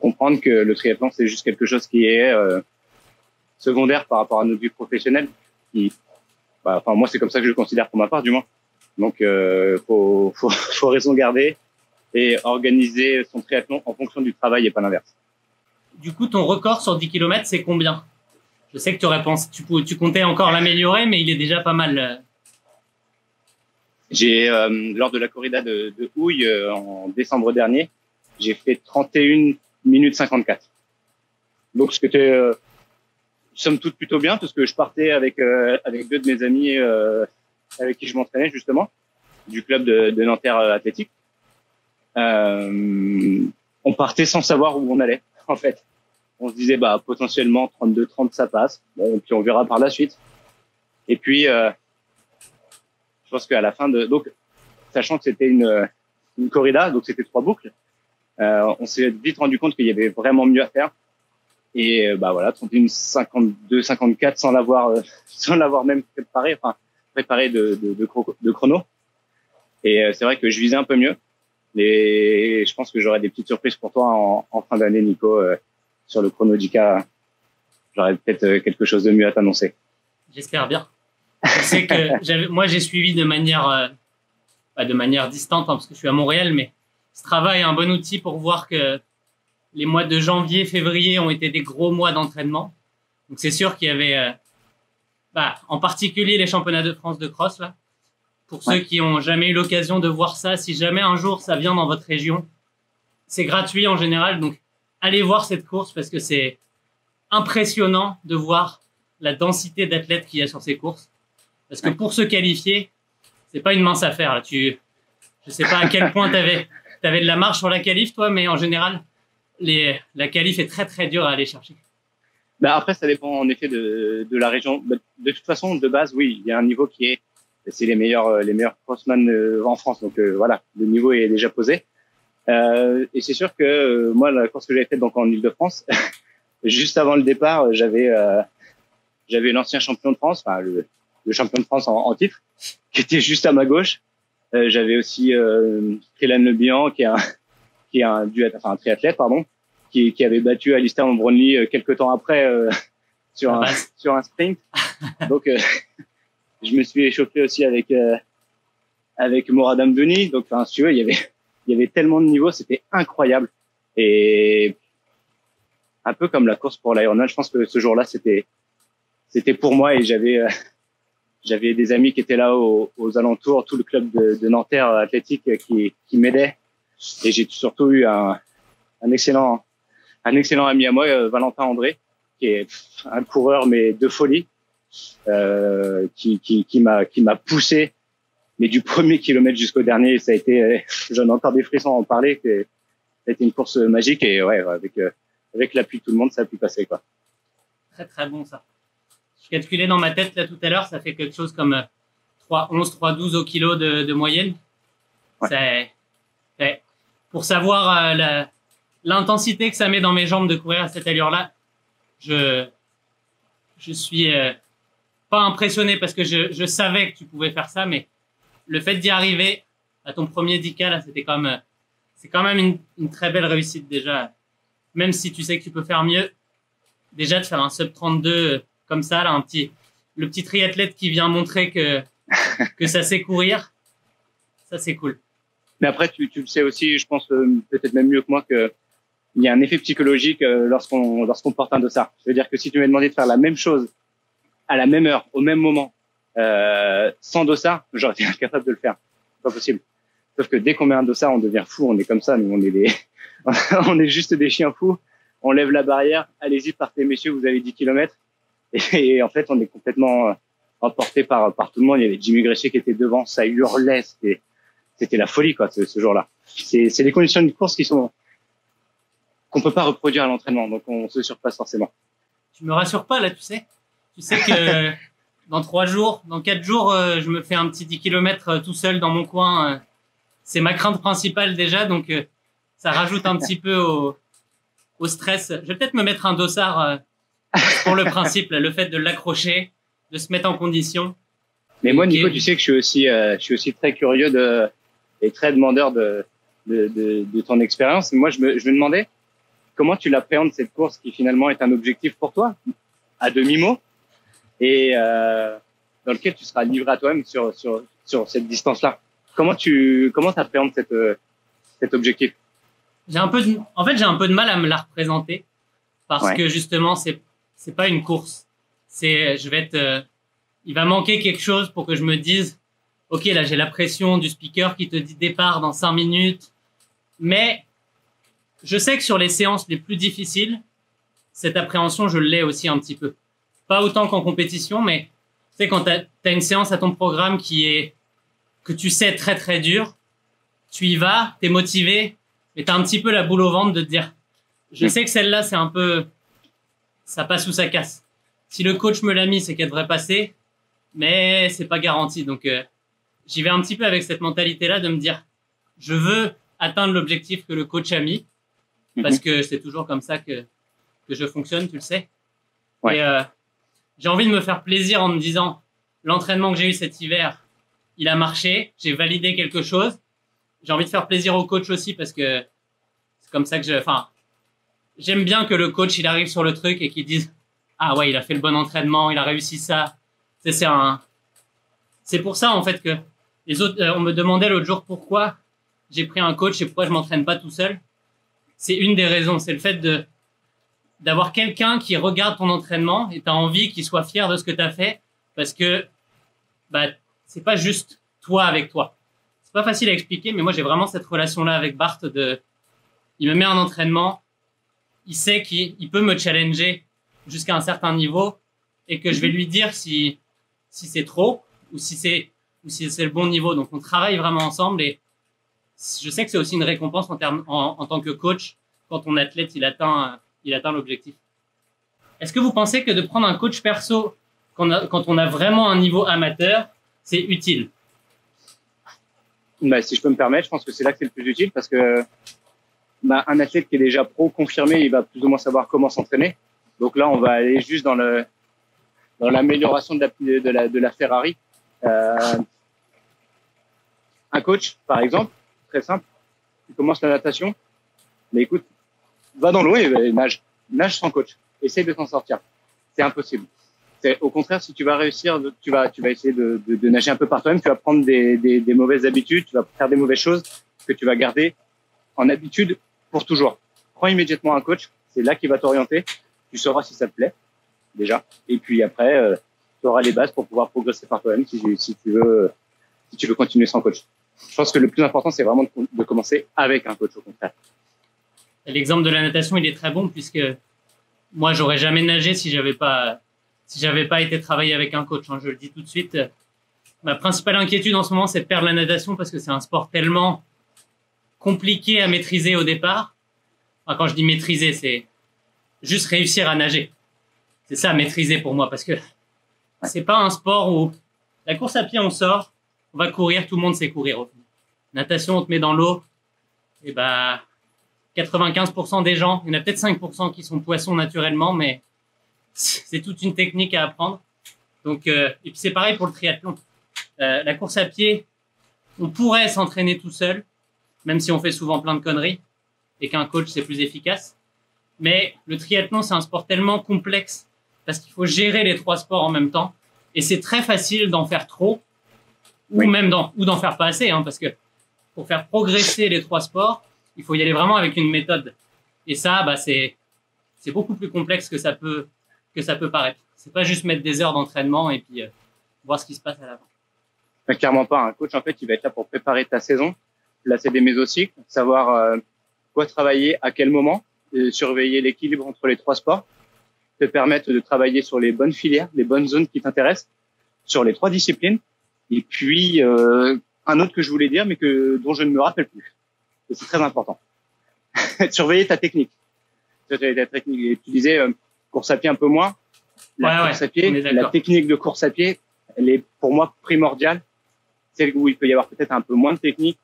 Speaker 2: comprendre que le triathlon, c'est juste quelque chose qui est secondaire par rapport à notre vie professionnelle. Moi, c'est comme ça que je le considère pour ma part, du moins. Donc, faut raison garder et organiser son triathlon en fonction du travail et pas l'inverse.
Speaker 1: Du coup, ton record sur 10 km, c'est combien? Je sais que tu comptais encore l'améliorer, mais il est déjà pas mal.
Speaker 2: J'ai, lors de la corrida de Houille en décembre dernier, j'ai fait 31 minutes 54. Donc, ce qui était somme toute plutôt bien, parce que je partais avec deux de mes amis avec qui je m'entraînais justement, du club de Nanterre Athlétique. On partait sans savoir où on allait, en fait. On se disait, potentiellement 32-30, ça passe. Bon, puis on verra par la suite. Et puis, je pense qu'à la fin donc, sachant que c'était une corrida, donc c'était 3 boucles, on s'est vite rendu compte qu'il y avait vraiment mieux à faire. Et voilà, 31, 52, 54 sans l'avoir même préparé de chrono. Et c'est vrai que je visais un peu mieux. Et je pense que j'aurai des petites surprises pour toi en fin d'année, Nico, sur le chrono d'ICA. J'aurai peut-être quelque chose de mieux à t'annoncer.
Speaker 1: J'espère bien. Je sais que moi, j'ai suivi de manière distante, parce que je suis à Montréal, mais ce travail est un bon outil pour voir que les mois de janvier, février ont été des gros mois d'entraînement. Donc, c'est sûr qu'il y avait, en particulier les championnats de France de cross, là. Pour ceux qui ont jamais eu l'occasion de voir ça, si jamais un jour ça vient dans votre région, c'est gratuit en général. Donc, allez voir cette course parce que c'est impressionnant de voir la densité d'athlètes qu'il y a sur ces courses. Parce que pour se qualifier, c'est pas une mince affaire. Là. Je sais pas à quel point t'avais de la marge sur la qualif, toi, mais en général, la qualif est très, très dure à aller chercher.
Speaker 2: Après, ça dépend en effet de la région. De toute façon, de base, oui, il y a un niveau c'est les meilleurs crossman en France. Donc voilà, le niveau est déjà posé. Et c'est sûr que moi, la course que j'avais faite donc en Île-de-France, juste avant le départ, j'avais l'ancien champion de France, le champion de France en titre, qui était juste à ma gauche. J'avais aussi Kélan Le Bihan, qui est un triathlète, pardon, qui avait battu Alistair Brownlee quelques temps après sur un sprint. Donc je me suis échauffé aussi avec Morad Amdouni. Donc si tu veux, il y avait tellement de niveaux, c'était incroyable. Et un peu comme la course pour l'Ironman, je pense que ce jour-là c'était pour moi, et j'avais des amis qui étaient là aux alentours, tout le club de Nanterre Athlétique qui m'aidait. Et j'ai surtout eu un excellent ami à moi, Valentin André, qui est un coureur mais de folie, qui m'a poussé, mais du premier kilomètre jusqu'au dernier. Ça a été, j'en ai encore des frissons à en parler. Ça a été une course magique, et ouais, avec l'appui de tout le monde, ça a pu passer, quoi.
Speaker 1: Très très bon ça. Je calculais dans ma tête là tout à l'heure, ça fait quelque chose comme 3,11, 3,12 au kilo de moyenne. Ouais. Pour savoir l'intensité que ça met dans mes jambes de courir à cette allure-là, je suis pas impressionné parce que je savais que tu pouvais faire ça, mais le fait d'y arriver à ton premier 10K, là, c'est quand même une très belle réussite déjà. Même si tu sais que tu peux faire mieux, déjà de faire un sub 32 comme ça, là, le petit triathlète qui vient montrer que ça sait courir, ça c'est cool.
Speaker 2: Mais après, tu le sais aussi, je pense peut-être même mieux que moi, que il y a un effet psychologique lorsqu'on porte un dossard. Je veux dire que si tu m'as demandé de faire la même chose à la même heure, au même moment, sans dossard, j'aurais été incapable de le faire. C'est pas possible. Sauf que dès qu'on met un dossard, on devient fou. On est comme ça. Nous, on est juste des chiens fous. On lève la barrière. Allez-y, partez, messieurs. Vous avez 10 kilomètres. Et en fait, on est complètement emporté par tout le monde. Il y avait Jimmy Gressier qui était devant. Ça hurlait. C'était la folie, quoi, ce jour-là. C'est les conditions de course qu'on peut pas reproduire à l'entraînement. Donc, on se surpasse forcément.
Speaker 1: Tu me rassures pas, là, tu sais. Tu sais que dans 4 jours, je me fais un petit 10 km tout seul dans mon coin. C'est ma crainte principale déjà. Donc, ça rajoute un petit peu au stress. Je vais peut-être me mettre un dossard pour le principe, là, le fait de l'accrocher, de se mettre en condition.
Speaker 2: Mais moi, Nico, tu sais que je suis aussi très curieux et très demandeur de ton expérience. Moi, je me demandais comment tu l'appréhendes, cette course qui finalement est un objectif pour toi, à demi-mot, et dans lequel tu seras livré à toi-même sur sur cette distance-là. Comment t'appréhendes cet objectif?
Speaker 1: En fait, j'ai un peu de mal à me la représenter parce que justement, c'est pas une course. Il va manquer quelque chose pour que je me dise, OK, là, j'ai la pression du speaker qui te dit départ dans 5 minutes. Mais je sais que sur les séances les plus difficiles, cette appréhension, je l'ai aussi un petit peu. Pas autant qu'en compétition, mais tu sais, quand t'as une séance à ton programme que tu sais très, très dur, tu y vas, t'es motivé, mais t'as un petit peu la boule au ventre de te dire, je sais que celle-là, c'est un peu, ça passe ou ça casse. Si le coach me l'a mis, c'est qu'elle devrait passer, mais c'est pas garanti. Donc, j'y vais un petit peu avec cette mentalité-là de me dire, je veux atteindre l'objectif que le coach a mis, parce que c'est toujours comme ça que je fonctionne, tu le sais.
Speaker 2: Ouais.
Speaker 1: Et j'ai envie de me faire plaisir en me disant, l'entraînement que j'ai eu cet hiver, il a marché, j'ai validé quelque chose. J'ai envie de faire plaisir au coach aussi parce que c'est comme ça que j'aime bien que le coach, il arrive sur le truc et qu'il dise, ah ouais, il a fait le bon entraînement, il a réussi ça. C'est pour ça, en fait, que les autres, on me demandait l'autre jour pourquoi j'ai pris un coach et pourquoi je m'entraîne pas tout seul. C'est une des raisons. C'est le fait d'avoir quelqu'un qui regarde ton entraînement et t'as envie qu'il soit fier de ce que t'as fait parce que, c'est pas juste toi avec toi. C'est pas facile à expliquer, mais moi, j'ai vraiment cette relation-là avec Bart il me met un entraînement, il sait qu'il peut me challenger jusqu'à un certain niveau et que je vais lui dire si c'est trop ou si c'est le bon niveau. Donc, on travaille vraiment ensemble et je sais que c'est aussi une récompense en tant que coach quand ton athlète, il atteint l'objectif. Est-ce que vous pensez que de prendre un coach perso quand on a vraiment un niveau amateur, c'est utile?
Speaker 2: Si je peux me permettre, je pense que c'est là que c'est le plus utile parce que un athlète qui est déjà pro confirmé, il va plus ou moins savoir comment s'entraîner. Donc là, on va aller juste dans l'amélioration de la Ferrari. Un coach, par exemple, très simple, tu commences la natation, mais écoute, va dans l'eau et nage sans coach. Essaye de t'en sortir. C'est impossible. Au contraire, si tu vas réussir, tu vas essayer de nager un peu par toi-même, tu vas prendre des mauvaises habitudes, tu vas faire des mauvaises choses que tu vas garder en habitude pour toujours. Prends immédiatement un coach, c'est là qu'il va t'orienter. Tu sauras si ça te plaît, déjà. Et puis après, tu auras les bases pour pouvoir progresser par toi-même si tu veux continuer sans coach. Je pense que le plus important, c'est vraiment de commencer avec un coach, au contraire.
Speaker 1: L'exemple de la natation, il est très bon puisque moi, j'aurais jamais nagé si j'avais pas été travaillé avec un coach. Je le dis tout de suite. Ma principale inquiétude en ce moment, c'est de perdre la natation parce que c'est un sport tellement compliqué à maîtriser au départ. Enfin, quand je dis maîtriser, c'est juste réussir à nager. C'est ça, maîtriser pour moi, parce que c'est pas un sport où la course à pied, on sort, on va courir, tout le monde sait courir. Natation, on te met dans l'eau, et 95% des gens, il y en a peut-être 5% qui sont poissons naturellement, mais c'est toute une technique à apprendre. Donc, et puis c'est pareil pour le triathlon. La course à pied, on pourrait s'entraîner tout seul, même si on fait souvent plein de conneries et qu'un coach, c'est plus efficace. Mais le triathlon, c'est un sport tellement complexe parce qu'il faut gérer les 3 sports en même temps. Et c'est très facile d'en faire trop ou même d'en faire pas assez, parce que pour faire progresser les 3 sports, il faut y aller vraiment avec une méthode. Et ça, c'est beaucoup plus complexe que ça peut paraître. C'est pas juste mettre des heures d'entraînement et puis voir ce qui se passe à l'avant.
Speaker 2: Clairement pas. Un coach, en fait, il va être là pour préparer ta saison, placer des mésocycles, savoir quoi travailler, à quel moment, surveiller l'équilibre entre les 3 sports, te permettre de travailler sur les bonnes filières, les bonnes zones qui t'intéressent, sur les 3 disciplines. Et puis, un autre que je voulais dire, mais dont je ne me rappelle plus. Et c'est très important. Surveiller ta technique. Et tu disais, course à pied un peu moins. La technique de course à pied, elle est pour moi primordiale. Celle où il peut y avoir peut-être un peu moins de technique.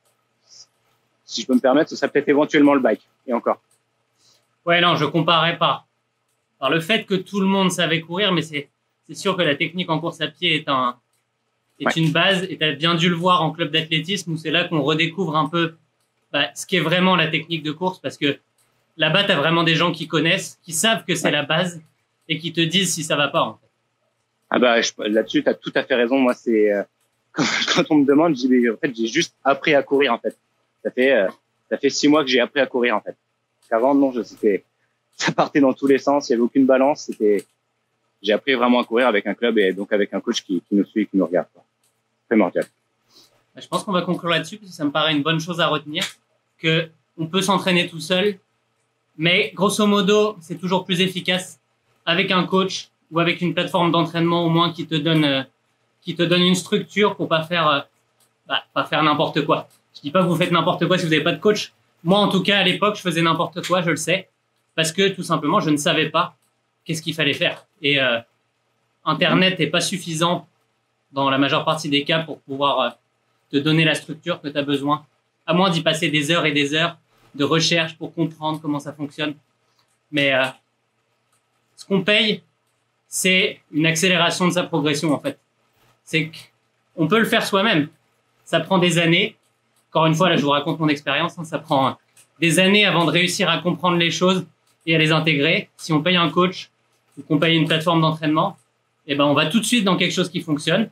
Speaker 2: Si je peux me permettre, ce serait peut-être éventuellement le bike. Et encore.
Speaker 1: Ouais, non, je comparerais pas. Alors, le fait que tout le monde savait courir, mais c'est sûr que la technique en course à pied est une base. Et tu as bien dû le voir en club d'athlétisme où c'est là qu'on redécouvre un peu ce qui est vraiment la technique de course parce que là-bas, tu as vraiment des gens qui connaissent, qui savent que c'est la base et qui te disent si ça va pas. En fait.
Speaker 2: Là-dessus, tu as tout à fait raison. Moi, c'est quand on me demande, je dis, mais en fait, j'ai juste appris à courir, en fait. Ça fait 6 mois que j'ai appris à courir, en fait. Avant, non, ça partait dans tous les sens, il y avait aucune balance. J'ai appris vraiment à courir avec un club et donc avec un coach qui nous suit, qui nous regarde, quoi. Primordial.
Speaker 1: Je pense qu'on va conclure là-dessus parce que ça me paraît une bonne chose à retenir, que on peut s'entraîner tout seul, mais grosso modo, c'est toujours plus efficace avec un coach ou avec une plateforme d'entraînement au moins qui te donne une structure pour pas faire n'importe quoi. Je dis pas que vous faites n'importe quoi si vous n'avez pas de coach. Moi, en tout cas, à l'époque, je faisais n'importe quoi, je le sais, parce que tout simplement, je ne savais pas qu'est-ce qu'il fallait faire. Et Internet n'est pas suffisant dans la majeure partie des cas pour pouvoir te donner la structure que tu as besoin, à moins d'y passer des heures et des heures de recherche pour comprendre comment ça fonctionne. Mais ce qu'on paye, c'est une accélération de sa progression, en fait. C'est qu'on peut le faire soi-même. Ça prend des années. Encore une fois, là, je vous raconte mon expérience. Ça prend des années avant de réussir à comprendre les choses et à les intégrer. Si on paye un coach ou qu'on paye une plateforme d'entraînement, eh ben, on va tout de suite dans quelque chose qui fonctionne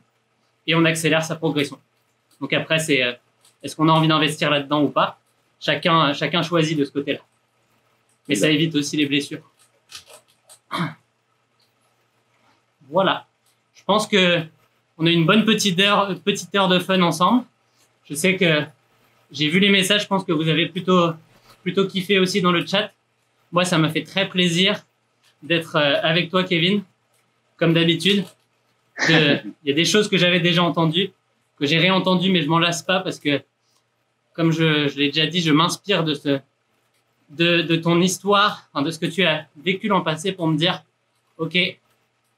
Speaker 1: et on accélère sa progression. Donc après, c'est est-ce qu'on a envie d'investir là-dedans ou pas? Chacun choisit de ce côté-là. Mais ça évite aussi les blessures. Voilà. Je pense que on a eu une bonne petite heure de fun ensemble. Je sais que j'ai vu les messages. Je pense que vous avez plutôt kiffé aussi dans le chat. Moi, ça m'a fait très plaisir d'être avec toi, Kevin, comme d'habitude. Il y a des choses que j'avais déjà entendues, que j'ai réentendues, mais je m'en lasse pas parce que, comme je l'ai déjà dit, je m'inspire de ton histoire, de ce que tu as vécu l'an passé pour me dire, ok,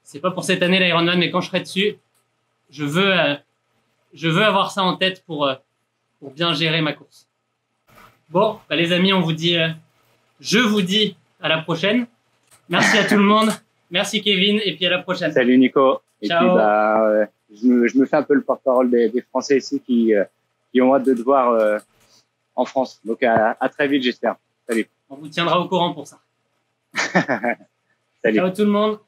Speaker 1: c'est pas pour cette année l'Ironman, mais quand je serai dessus, je veux avoir ça en tête pour bien gérer ma course. Bon, les amis, je vous dis à la prochaine. Merci à tout le monde. Merci Kevin, et puis à la prochaine.
Speaker 2: Salut Nico.
Speaker 1: Ciao.
Speaker 2: Et puis, je me fais un peu le porte-parole des Français ici qui ont hâte de te voir en France. Donc à très vite, j'espère. Salut.
Speaker 1: On vous tiendra au courant pour ça.
Speaker 2: Salut.
Speaker 1: Ciao tout le monde.